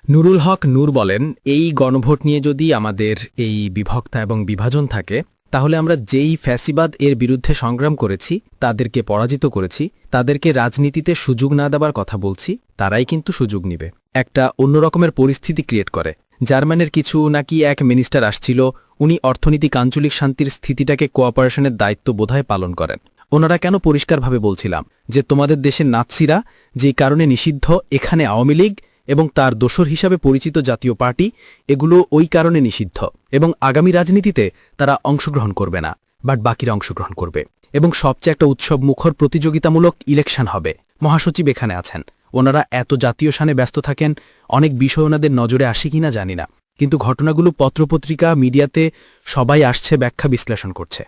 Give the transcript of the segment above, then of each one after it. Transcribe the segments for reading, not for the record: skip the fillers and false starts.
নুরুল হক নূর বলেন, এই গণভোট নিয়ে যদি আমাদের এই বিভক্তা এবং বিভাজন থাকে তাহলে আমরা যেই ফ্যাসিবাদ এর বিরুদ্ধে সংগ্রাম করেছি, তাদেরকে পরাজিত করেছি, তাদেরকে রাজনীতিতে সুযোগ না দেবার কথা বলছি, তারাই কিন্তু সুযোগ নিবে। একটা অন্যরকমের পরিস্থিতি ক্রিয়েট করে। জার্মানের কিছু নাকি এক মিনিস্টার আসছিল, উনি অর্থনীতিক আঞ্চলিক শান্তির স্থিতিটাকে কোঅপারেশনের দায়িত্ব বোধহয় পালন করেন। ওনারা কেন পরিষ্কারভাবে বলছিলাম যে তোমাদের দেশের নাৎসিরা যেই কারণে নিষিদ্ধ, এখানে আওয়ামী লীগ এবং তার দোসর হিসাবে পরিচিত জাতীয় পার্টি, এগুলো ওই কারণে নিষিদ্ধ এবং আগামী রাজনীতিতে তারা অংশগ্রহণ করবে না, বাট বাকিরা অংশগ্রহণ করবে এবং সবচেয়ে একটা উৎসব মুখর প্রতিযোগিতামূলক ইলেকশন হবে। মহাসচিব এখানে আছেন, ওনারা এত জাতীয় শানে ব্যস্ত থাকেন, অনেক বিষয় ওনাদের নজরে আসে কিনা জানি না, কিন্তু ঘটনাগুলো পত্রপত্রিকা মিডিয়াতে সবাই আসছে, ব্যাখ্যা বিশ্লেষণ করছে।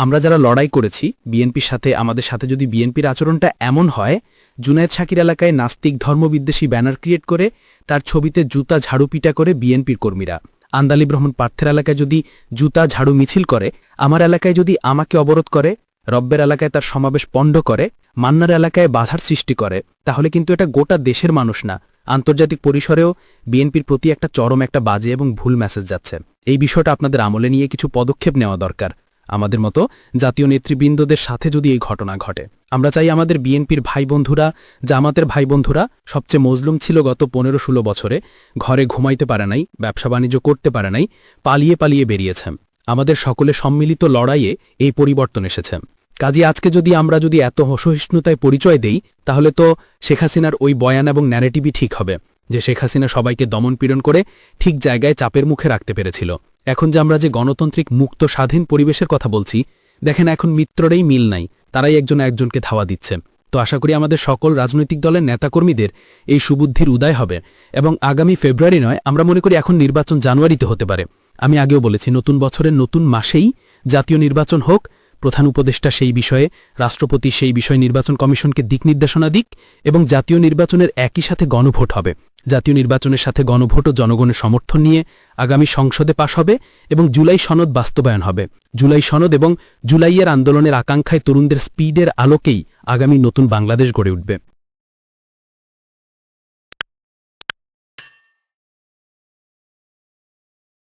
আমরা যারা লড়াই করেছি বিএনপির সাথে, আমাদের সাথে যদি বিএনপির আচরণটা এমন হয়, জুনায়েদ শাকির এলাকায় নাস্তিক ধর্মবিদ্বেষী ব্যানার ক্রিয়েট করে তার ছবিতে জুতা ঝাড়ু পিটা করে বিএনপির কর্মীরা, আন্দালিব রহমান পার্থের এলাকায় যদি জুতা ঝাড়ু মিছিল করে, আমার এলাকায় যদি আমাকে অবরোধ করে, রব্বের এলাকায় তার সমাবেশ পণ্ড করে, মান্নার এলাকায় বাধার সৃষ্টি করে, তাহলে কিন্তু এটা গোটা দেশের মানুষ না, আন্তর্জাতিক পরিসরেও বিএনপির প্রতি একটা চরম একটা বাজে এবং ভুল মেসেজ যাচ্ছে। এই বিষয়টা আপনাদের আমলে নিয়ে কিছু পদক্ষেপ নেওয়া দরকার। আমাদের মতো জাতীয় নেতৃবৃন্দদের সাথে যদি এই ঘটনা ঘটে, আমরা চাই আমাদের বিএনপির ভাই বন্ধুরা, জামাতের ভাই বন্ধুরা সবচেয়ে মজলুম ছিল গত 15-16 বছরে, ঘরে ঘুমাইতে পারে নাই, ব্যবসা বাণিজ্য করতে পারে নাই, পালিয়ে পালিয়ে বেরিয়েছে। আমাদের সকলে সম্মিলিত লড়াইয়ে এই পরিবর্তন এসেছে। কাজে আজকে আমরা যদি এত অসহিষ্ণুতায় পরিচয় দেই, তাহলে তো শেখ হাসিনার ওই বয়ান এবং ন্যারেটিভই ঠিক হবে যে শেখ হাসিনা সবাইকে দমনপীড়ন করে ঠিক জায়গায় চাপের মুখে রাখতে পেরেছিল। এখন আমরা যে গণতান্ত্রিক মুক্ত স্বাধীন পরিবেশের কথা বলছি, দেখেন এখন মিত্ররাই মিল নাই, তারাই একজন একজনকে ধাওয়া দিচ্ছে। তো আশা করি আমাদের সকল রাজনৈতিক দলের নেতাকর্মীদের এই সুবুদ্ধির উদয় হবে এবং আগামী ফেব্রুয়ারি নয়, আমরা মনে করি এখন নির্বাচন জানুয়ারিতে হতে পারে। আমি আগেও বলেছি, নতুন বছরের নতুন মাসেই জাতীয় নির্বাচন হোক, প্রধান উপদেষ্টা সেই বিষয়ে, রাষ্ট্রপতি সেই বিষয়ে নির্বাচন কমিশনকে দিক নির্দেশনা দিক এবং জাতীয় নির্বাচনের একই সাথে গণভোট হবে। জাতীয় নির্বাচনের সাথে গণভোট ও জনগণের সমর্থন নিয়ে আগামী সংসদে পাশ হবে এবং জুলাই সনদ বাস্তবায়ন হবে। জুলাই সনদ এবং জুলাইয়ের আন্দোলনের আকাঙ্ক্ষায় তরুণদের স্পিডের আলোকেই আগামী নতুন বাংলাদেশ গড়ে উঠবে।